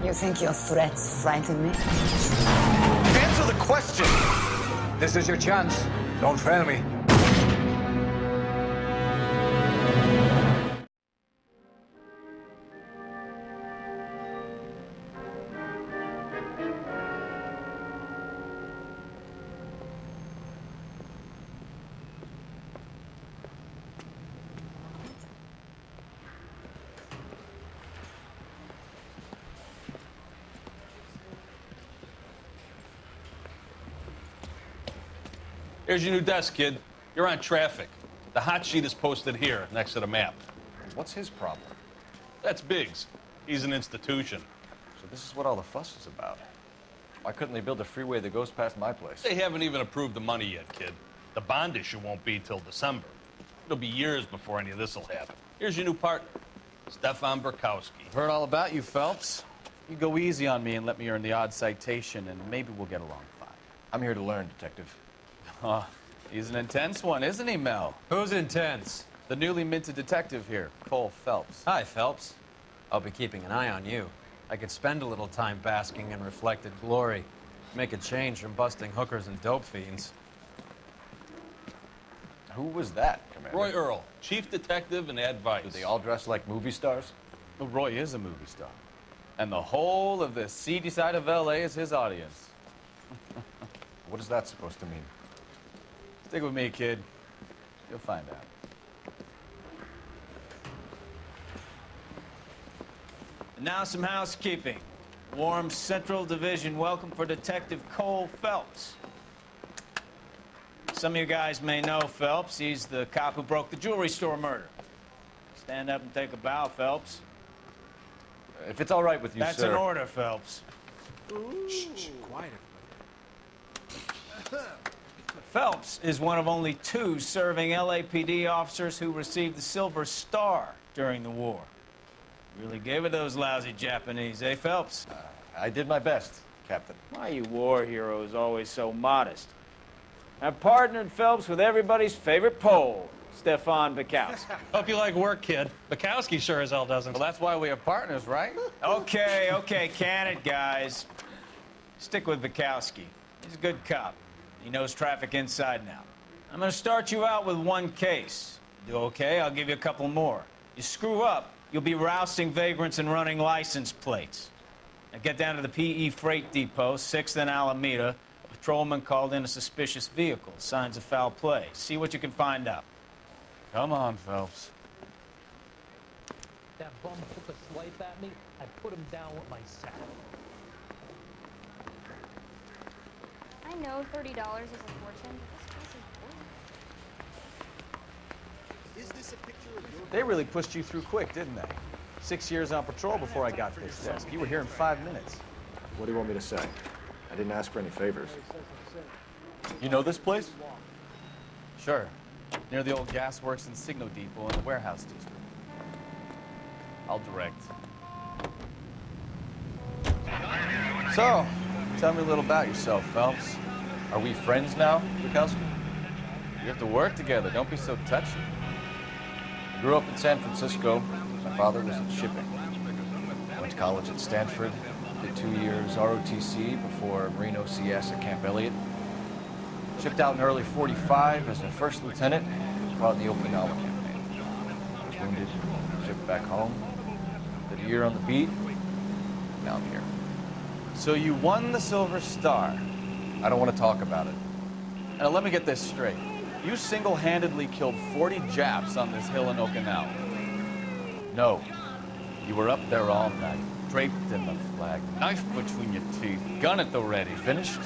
You think your threats frighten me? Answer the question! This is your chance. Don't fail me. Here's your new desk, kid. You're on traffic. The hot sheet is posted here, next to the map. What's his problem? That's Biggs. He's an institution. So this is what all the fuss is about. Why couldn't they build a freeway that goes past my place? They haven't even approved the money yet, kid. The bond issue won't be till December. It'll be years before any of this will happen. Here's your new partner, Stefan Burkowski. Heard all about you, Phelps. You go easy on me and let me earn the odd citation, and maybe we'll get along fine. I'm here to learn, Detective. Oh, he's an intense one, isn't he, Mel? Who's intense? The newly minted detective here, Cole Phelps. Hi, Phelps. I'll be keeping an eye on you. I could spend a little time basking in reflected glory. Make a change from busting hookers and dope fiends. Who was that, Commander? Roy Earl, chief detective and advice. Do they all dress like movie stars? Well, Roy is a movie star. And the whole of the seedy side of L.A. is his audience. What is that supposed to mean? Stick with me, kid. You'll find out. And now some housekeeping. Warm Central Division welcome for Detective Cole Phelps. Some of you guys may know Phelps. He's the cop who broke the jewelry store murder. Stand up and take a bow, Phelps. If it's all right with you, That's sir. an order, Phelps. Shh, quiet. Phelps is one of only 2 serving LAPD officers who received the Silver Star during the war. Really gave it those lousy Japanese, eh, Phelps? I did my best, Captain. Why you war heroes always so modest? I've partnered Phelps with everybody's favorite Pole, Stefan Burkowski. Hope you like work, kid. Bukowski sure as hell doesn't. Well, that's why we have partners, right? Okay, can it, guys? Stick with Burkowski. He's a good cop. He knows traffic inside and out. I'm gonna start you out with 1 case. Do okay, I'll give you a couple more. You screw up, you'll be rousting vagrants and running license plates. Now get down to the PE Freight Depot, 6th and Alameda. A patrolman called in a suspicious vehicle. Signs of foul play. See what you can find out. Come on, Phelps. That bum took a swipe at me. I put him down with my sack. I know $30 is a fortune, but this place is worth it. Is this a picture of your... They really pushed you through quick, didn't they? 6 years on patrol before I got this desk. You were here in 5 minutes. What do you want me to say? I didn't ask for any favors. You know this place? Sure. Near the old gas works and Signo Depot in the warehouse district. I'll direct. So, tell me a little about yourself, Phelps. Are we friends now, Burkowski? We have to work together. Don't be so touchy. I grew up in San Francisco. My father was in shipping. I went to college at Stanford. Did 2 years ROTC before Marine OCS at Camp Elliott. Shipped out in early '45 as a first lieutenant. Fought in the Okinawa campaign. Was wounded. Shipped back home. Did a year on the beat. Now I'm here. So you won the Silver Star. I don't want to talk about it. Now let me get this straight. You single-handedly killed 40 Japs on this hill in Okinawa. No. You were up there all night, draped in the flag, knife between your teeth, gun at the ready. Finished?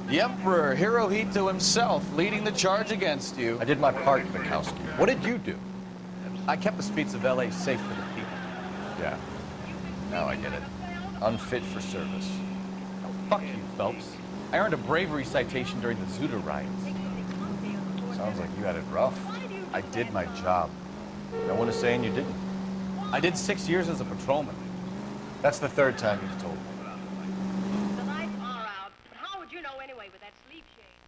The Emperor Hirohito himself leading the charge against you. I did my part, Burkowski. What did you do? I kept the streets of L.A. safe for the people. Yeah. Now I get it. Unfit for service. Oh, fuck you, Phelps. I earned a bravery citation during the Zuda riots. Sounds like you had it rough. I did my job. No one is saying you didn't. I did 6 years as a patrolman. That's the 3rd time you've told me. The lights are out. How would you know anyway with that sleep shade?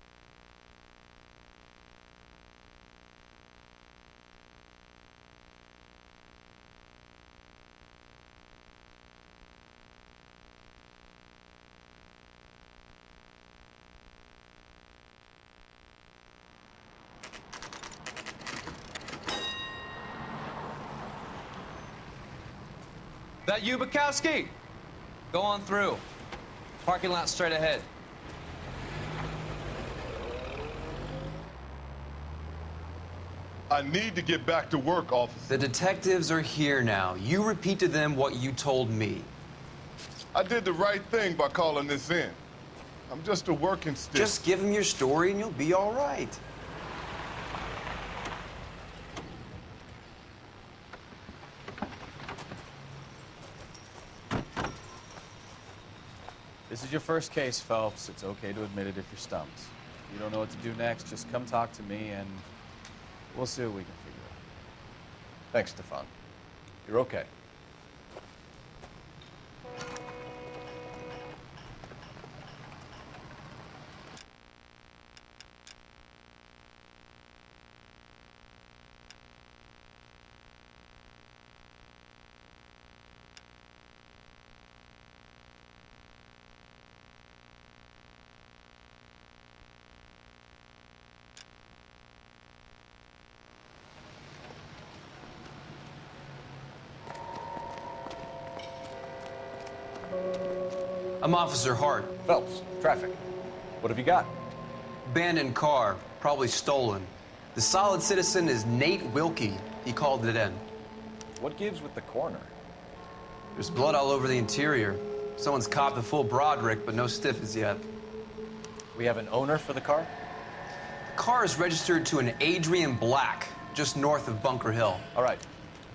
That you, Bukowski? Go on through. Parking lot straight ahead. I need to get back to work, officer. The detectives are here now. You repeat to them what you told me. I did the right thing by calling this in. I'm just a working stick. Just give them your story and you'll be all right. This is your first case, Phelps. It's okay to admit it if you're stumped. If you don't know what to do next, just come talk to me and we'll see what we can figure out. Thanks, Stefan. You're okay. I'm Officer Hart. Phelps, traffic. What have you got? Abandoned car, probably stolen. The solid citizen is Nate Wilkie. He called it in. What gives with the corner? There's blood all over the interior. Someone's copped a full Broderick, but no stiff as yet. We have an owner for the car? The car is registered to an Adrian Black, just north of Bunker Hill. All right,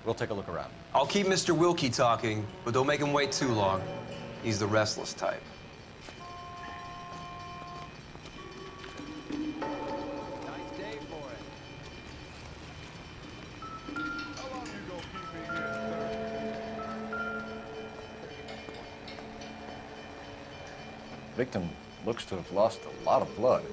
we'll take a look around. I'll keep Mr. Wilkie talking, but don't make him wait too long. He's the restless type. Nice day for it. How long you gonna keep me here, sir? Victim looks to have lost a lot of blood.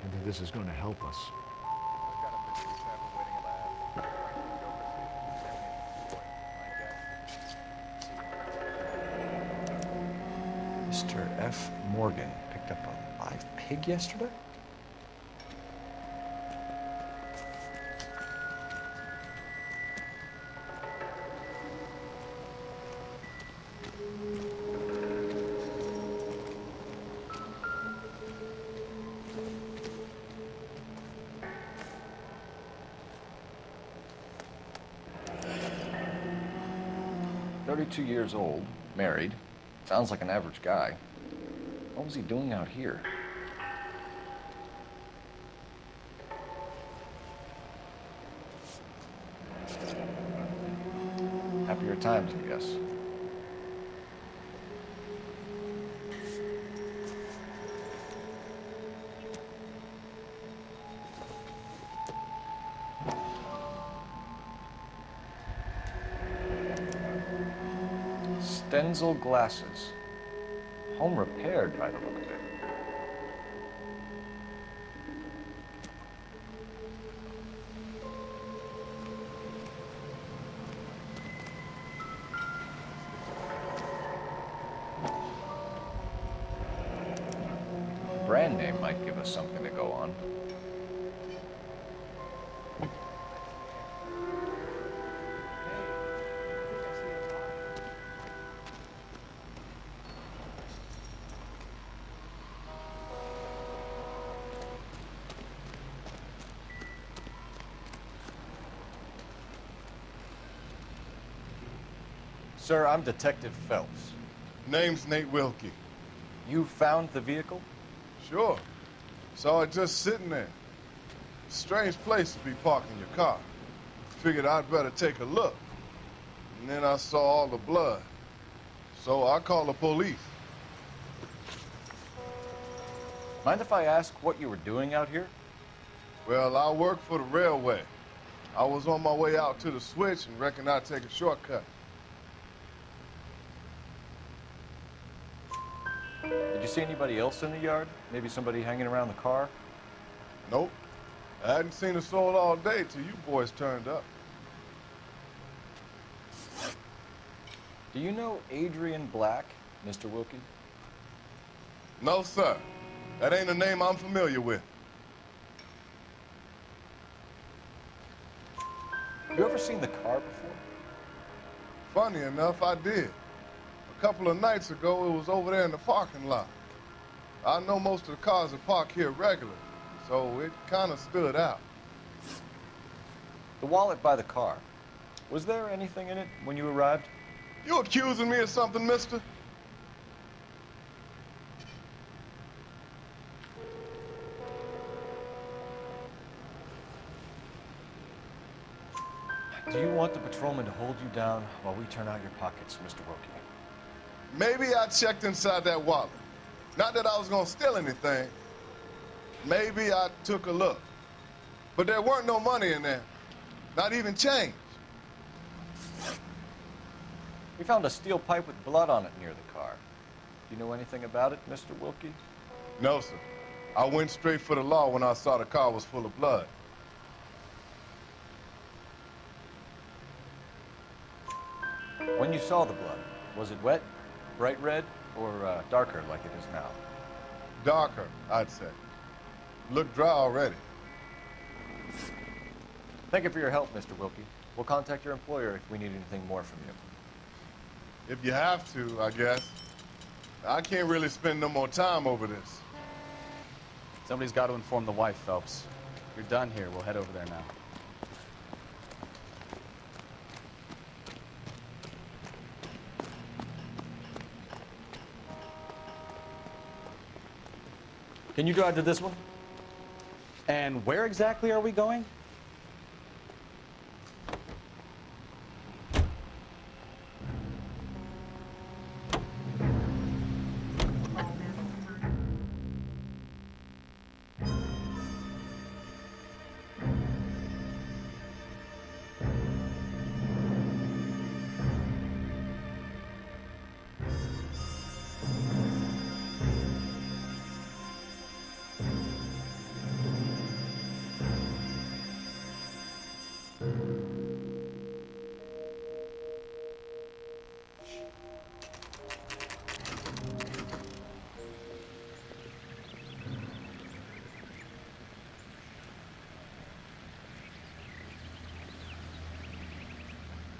Maybe this is going to help us. Mr. F. Morgan picked up a live pig yesterday? "32 years old, married. Sounds like an average guy. What was he doing out here?" Happier times, I guess. Stenzel glasses. Home repaired by the look of it. Brand name might give us something to go on. Sir, I'm Detective Phelps. Name's Nate Wilkie. You found the vehicle? Sure. Saw it just sitting there. Strange place to be parking your car. Figured I'd better take a look. And then I saw all the blood. So I called the police. Mind if I ask what you were doing out here? Well, I work for the railway. I was on my way out to the switch and reckoned I'd take a shortcut. Did you see anybody else in the yard? Maybe somebody hanging around the car? Nope. I hadn't seen a soul all day till you boys turned up. Do you know Adrian Black, Mr. Wilkie? No, sir. That ain't a name I'm familiar with. You ever seen the car before? Funny enough, I did. A couple of nights ago, it was over there in the parking lot. I know most of the cars are parked here regularly, so it kind of stood out. The wallet by the car. Was there anything in it when you arrived? You accusing me of something, mister? Do you want the patrolman to hold you down while we turn out your pockets, Mr. Wilkie? Maybe I checked inside that wallet. Not that I was gonna steal anything. Maybe I took a look. But there weren't no money in there. Not even change. We found a steel pipe with blood on it near the car. Do you know anything about it, Mr. Wilkie? No, sir. I went straight for the law when I saw the car was full of blood. When you saw the blood, was it wet, bright red, or darker like it is now? Darker, I'd say. Looked dry already. Thank you for your help, Mr. Wilkie. We'll contact your employer if we need anything more from you. If you have to, I guess. I can't really spend no more time over this. Somebody's got to inform the wife, Phelps. You're done here. We'll head over there now. Can you drive to this one? And where exactly are we going?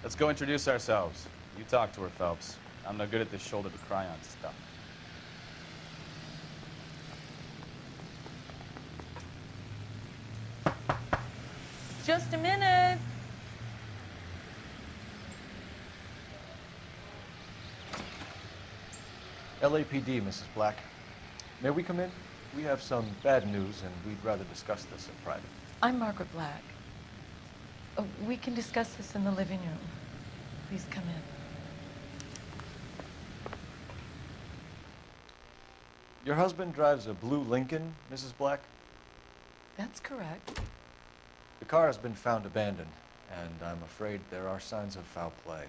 Let's go introduce ourselves. You talk to her, Phelps. I'm no good at this shoulder to cry on stuff. Just a minute. LAPD, Mrs. Black. May we come in? We have some bad news, and we'd rather discuss this in private. I'm Margaret Black. We can discuss this in the living room. Please come in. Your husband drives a blue Lincoln, Mrs. Black? That's correct. The car has been found abandoned, and I'm afraid there are signs of foul play.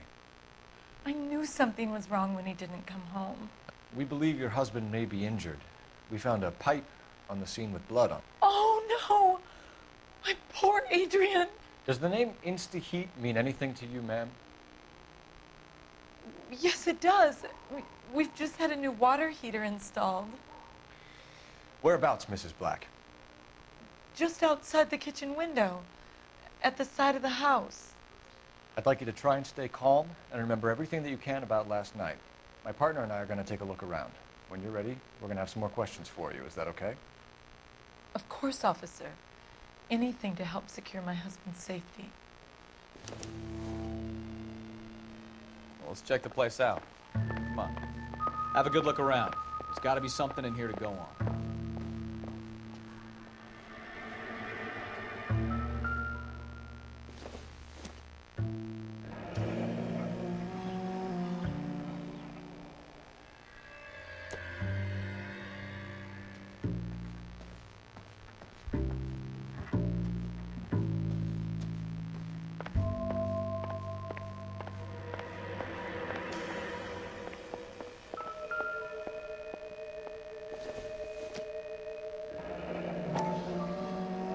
I knew something was wrong when he didn't come home. We believe your husband may be injured. We found a pipe on the scene with blood on it. Oh, no! My poor Adrian! Does the name Insta-Heat mean anything to you, ma'am? Yes, it does. We've just had a new water heater installed. Whereabouts, Mrs. Black? Just outside the kitchen window, at the side of the house. I'd like you to try and stay calm and remember everything that you can about last night. My partner and I are going to take a look around. When you're ready, we're going to have some more questions for you. Is that okay? Of course, officer. Anything to help secure my husband's safety. Well, let's check the place out. Come on. Have a good look around. There's got to be something in here to go on.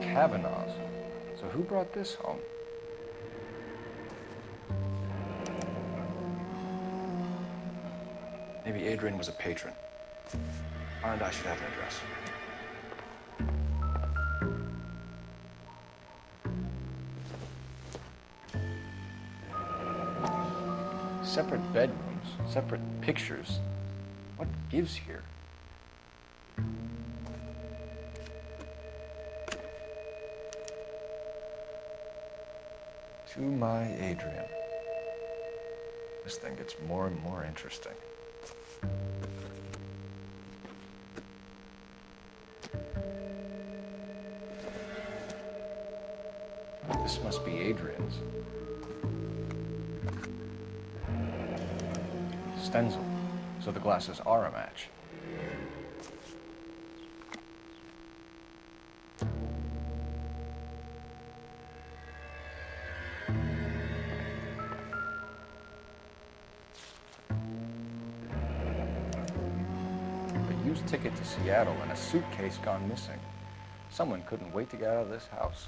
Cavanaughs. So who brought this home? Maybe Adrian was a patron. And I should have an address. Separate bedrooms, separate pictures. What gives here? To my Adrian. This thing gets more and more interesting. This must be Adrian's. Stencil, so the glasses are a match. A used ticket to Seattle and a suitcase gone missing. Someone couldn't wait to get out of this house.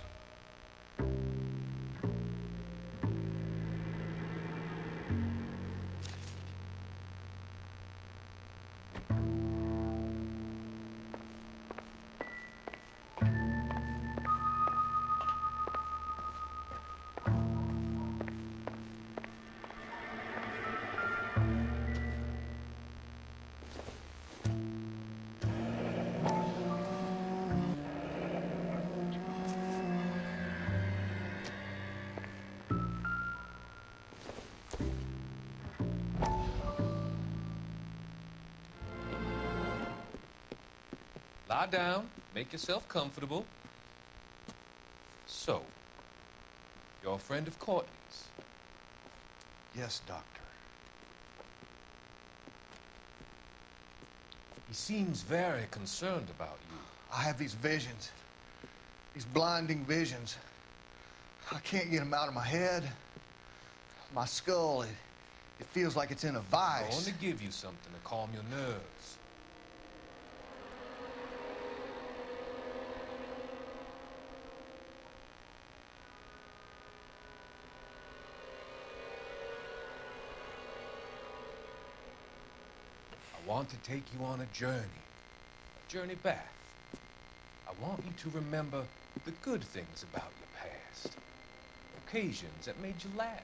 Lie down, make yourself comfortable. So, you're a friend of Courtney's? Yes, Doctor. He seems very concerned about you. I have these visions. These blinding visions. I can't get them out of my head. My skull, it feels like it's in a vice. I want to give you something to calm your nerves. I want to take you on a journey back. I want you to remember the good things about your past, occasions that made you laugh,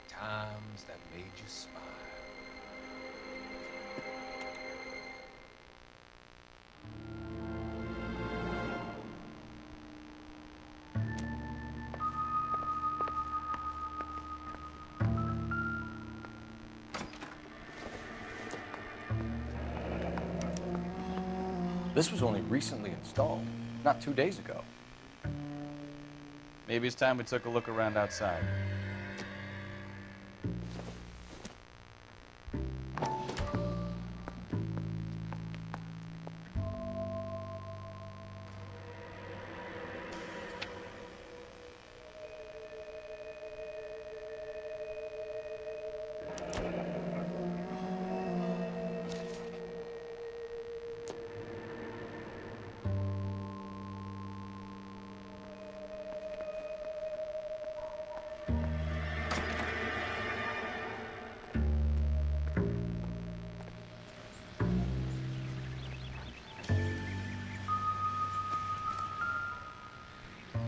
times that made you smile. This was only recently installed, not 2 days ago. Maybe it's time we took a look around outside.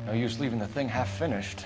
No use leaving the thing half finished.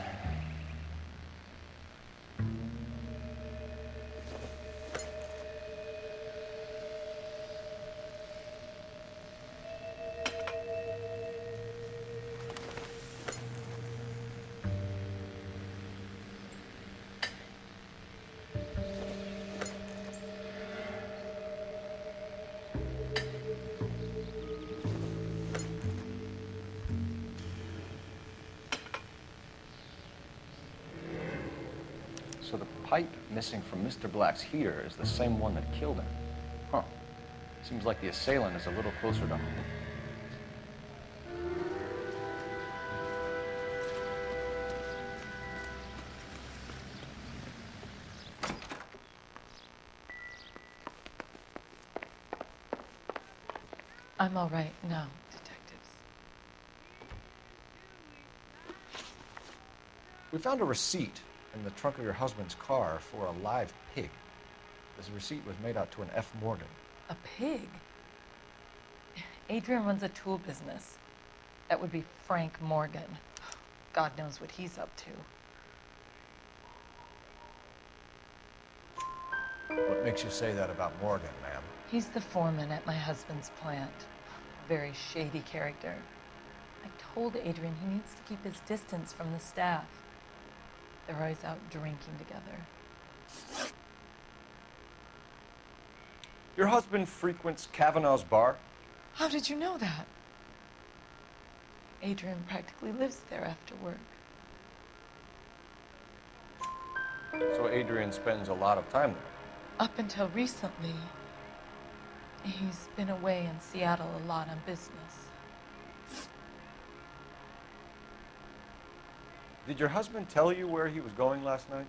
So the pipe missing from Mr. Black's heater is the same one that killed him. Huh. Seems like the assailant is a little closer to home. I'm all right now, detectives. We found a receipt in the trunk of your husband's car for a live pig. This receipt was made out to an F. Morgan. A pig? Adrian runs a tool business. That would be Frank Morgan. God knows what he's up to. What makes you say that about Morgan, ma'am? He's the foreman at my husband's plant. Very shady character. I told Adrian he needs to keep his distance from the staff. They're always out drinking together. Your husband frequents Cavanaughs bar? How did you know that? Adrian practically lives there after work. So Adrian spends a lot of time there? Up until recently, he's been away in Seattle a lot on business. Did your husband tell you where he was going last night?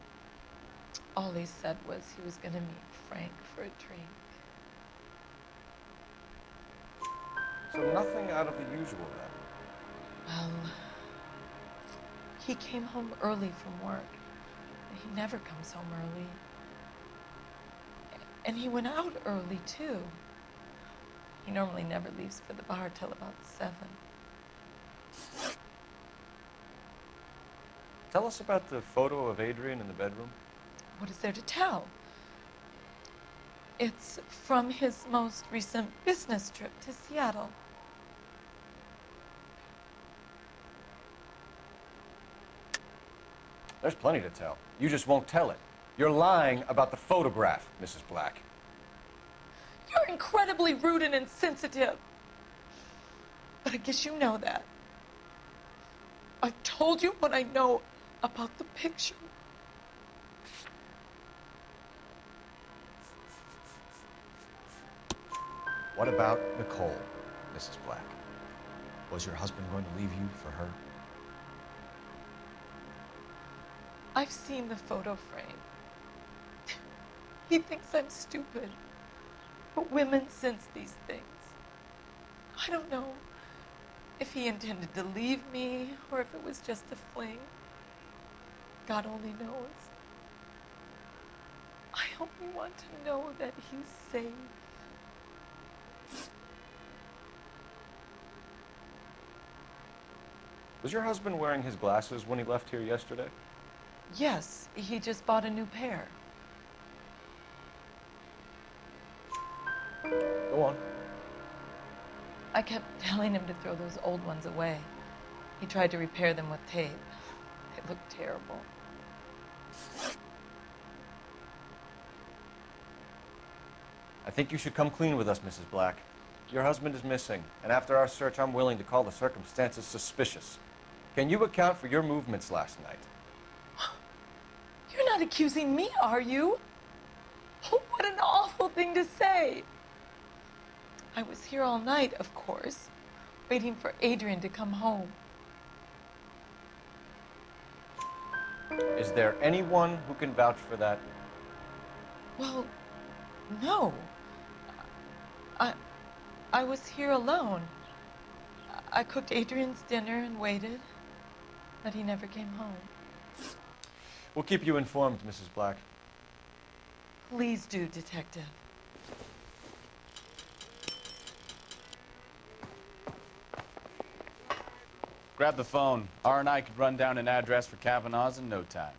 All he said was he was going to meet Frank for a drink. So nothing out of the usual then? Well, he came home early from work. He never comes home early. And he went out early, too. He normally never leaves for the bar till about 7. Tell us about the photo of Adrian in the bedroom. What is there to tell? It's from his most recent business trip to Seattle. There's plenty to tell. You just won't tell it. You're lying about the photograph, Mrs. Black. You're incredibly rude and insensitive. But I guess you know that. I've told you what I know about the picture. What about Nicole, Mrs. Black? Was your husband going to leave you for her? I've seen the photo frame. He thinks I'm stupid. But women sense these things. I don't know if he intended to leave me or if it was just a fling. God only knows. I only want to know that he's safe. Was your husband wearing his glasses when he left here yesterday? Yes, he just bought a new pair. Go on. I kept telling him to throw those old ones away. He tried to repair them with tape. They looked terrible. I think you should come clean with us, Mrs. Black. Your husband is missing, and after our search, I'm willing to call the circumstances suspicious. Can you account for your movements last night? You're not accusing me, are you? Oh, what an awful thing to say. I was here all night, of course, waiting for Adrian to come home. Is there anyone who can vouch for that? Well, no. I was here alone. I cooked Adrian's dinner and waited, but he never came home. We'll keep you informed, Mrs. Black. Please do, Detective. Grab the phone. R&I could run down an address for Cavanaughs in no time.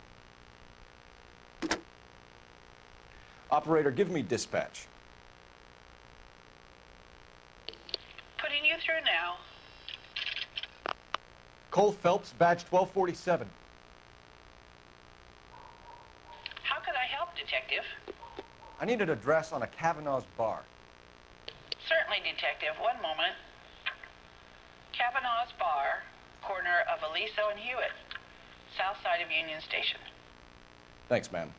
Operator, give me dispatch. Putting you through now. Cole Phelps, badge 1247. How could I help, Detective? I need an address on a Cavanaughs bar. Certainly, Detective. One moment. Cavanaugh's Bar, corner of Aliso and Hewitt, south side of Union Station. Thanks, ma'am.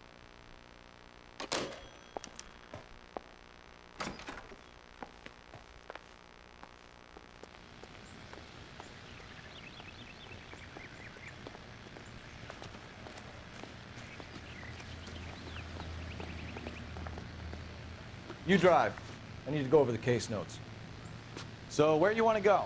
You drive. I need to go over the case notes. So, where you want to go?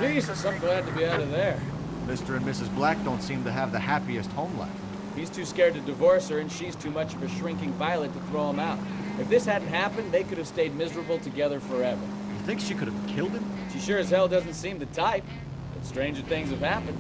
Jesus, I'm glad to be out of there. Mr. and Mrs. Black don't seem to have the happiest home life. He's too scared to divorce her, and she's too much of a shrinking violet to throw him out. If this hadn't happened, they could have stayed miserable together forever. You think she could have killed him? She sure as hell doesn't seem the type, but stranger things have happened.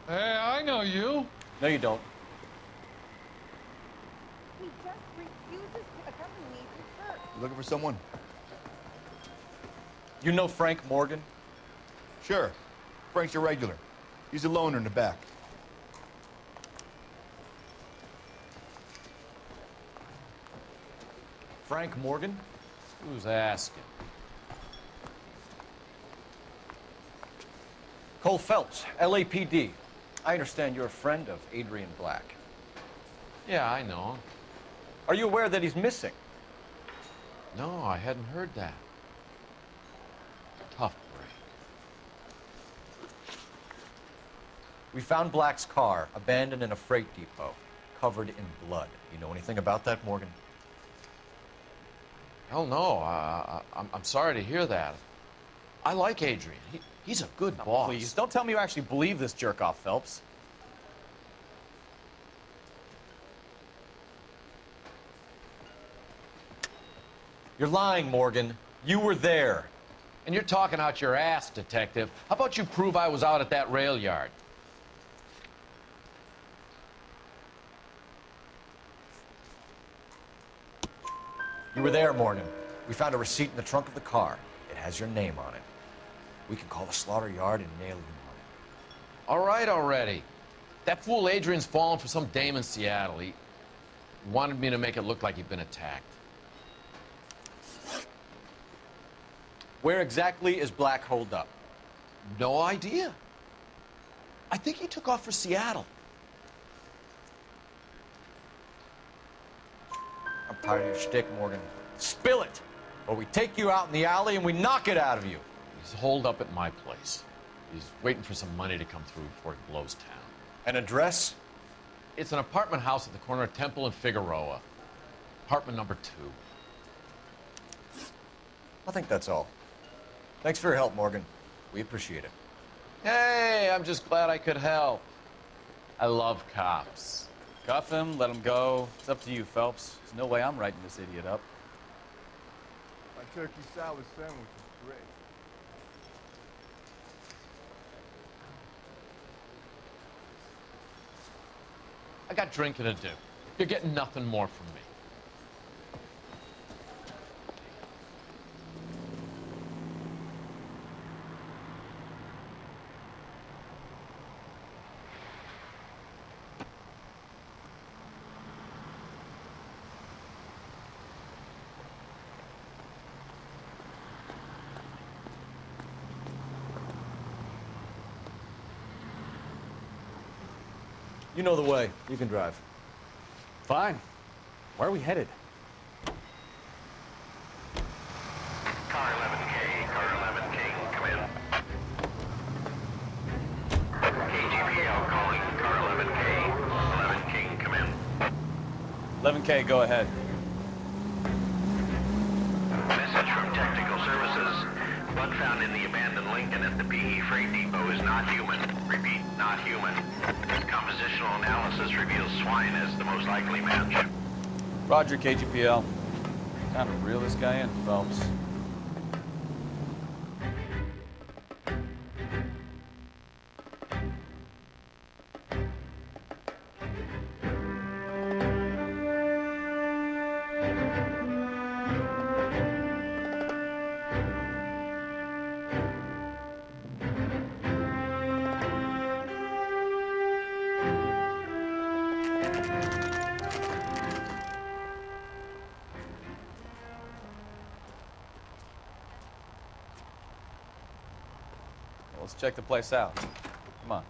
Hey, I know you. No, you don't. He just refuses to accompany me to church. You looking for someone? You know Frank Morgan? Sure. Frank's your regular. He's a loner in the back. Frank Morgan? Who's asking? Cole Phelps, LAPD. I understand you're a friend of Adrian Black. Yeah, I know him. Are you aware that he's missing? No, I hadn't heard that. Tough break. We found Black's car abandoned in a freight depot, covered in blood. You know anything about that, Morgan? Hell no. I'm sorry to hear that. I like Adrian. He's a good boss. Please, don't tell me you actually believe this jerk-off, Phelps. You're lying, Morgan. You were there. And you're talking out your ass, detective. How about you prove I was out at that rail yard? You were there, Morgan. We found a receipt in the trunk of the car. It has your name on it. We can call the slaughter yard and nail you on it. All right already. That fool Adrian's fallen for some dame in Seattle. He wanted me to make it look like he'd been attacked. Where exactly is Black holed up? No idea. I think he took off for Seattle. I'm tired of your shtick, Morgan. Spill it, or we take you out in the alley and we knock it out of you. He's holed up at my place. He's waiting for some money to come through before he blows town. An address? It's an apartment house at the corner of Temple and Figueroa. Apartment number 2. I think that's all. Thanks for your help, Morgan. We appreciate it. Hey, I'm just glad I could help. I love cops. Cuff him, let him go. It's up to you, Phelps. There's no way I'm writing this idiot up. My turkey salad sandwich is great. I got drinking to do. You're getting nothing more from me. You know the way. You can drive. Fine. Where are we headed? Car 11K, car 11K, come in. KGPL calling, car 11K, 11K, come in. 11K, go ahead. Message from Technical Services. Blood found in the abandoned Lincoln at the PE Freight Depot is not human. Repeat, not human. Compositional analysis reveals swine as the most likely match. Roger, KGPL. Time to reel this guy in, Phelps. Let's check the place out. Come on.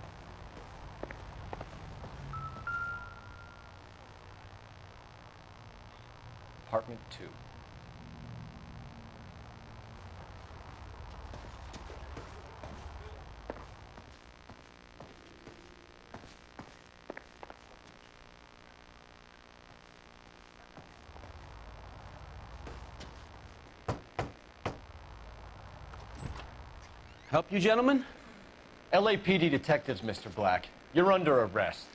Department 2. Help you, gentlemen? LAPD detectives, Mr. Black. You're under arrest.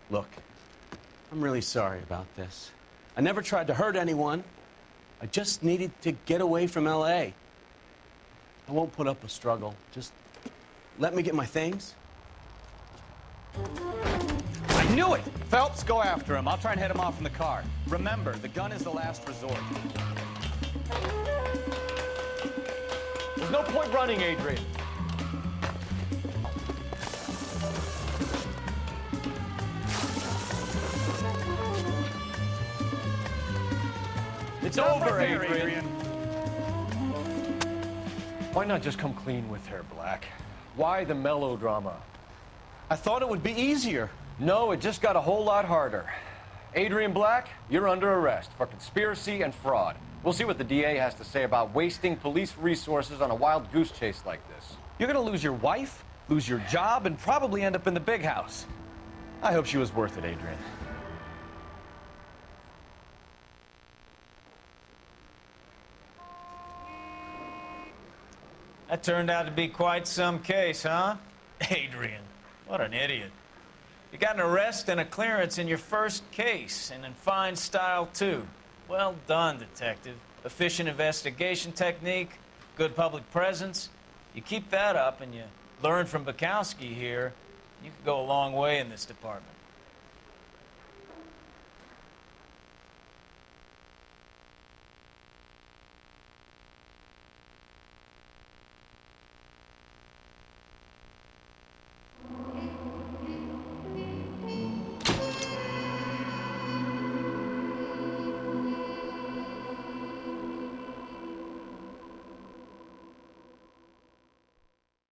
Look, I'm really sorry about this. I never tried to hurt anyone. I just needed to get away from LA. I won't put up a struggle. Just let me get my things. I knew it! Phelps, go after him. I'll try and head him off in the car. Remember, the gun is the last resort. There's no point running, Adrian. It's over, Adrian. Why not just come clean with her, Black? Why the melodrama? I thought it would be easier. No, it just got a whole lot harder. Adrian Black, you're under arrest for conspiracy and fraud. We'll see what the DA has to say about wasting police resources on a wild goose chase like this. You're gonna lose your wife, lose your job, and probably end up in the big house. I hope she was worth it, Adrian. That turned out to be quite some case, huh? Adrian, what an idiot. You got an arrest and a clearance in your first case, and in fine style, too. Well done, detective. Efficient investigation technique, good public presence. You keep that up and you learn from Bukowski here, you could go a long way in this department.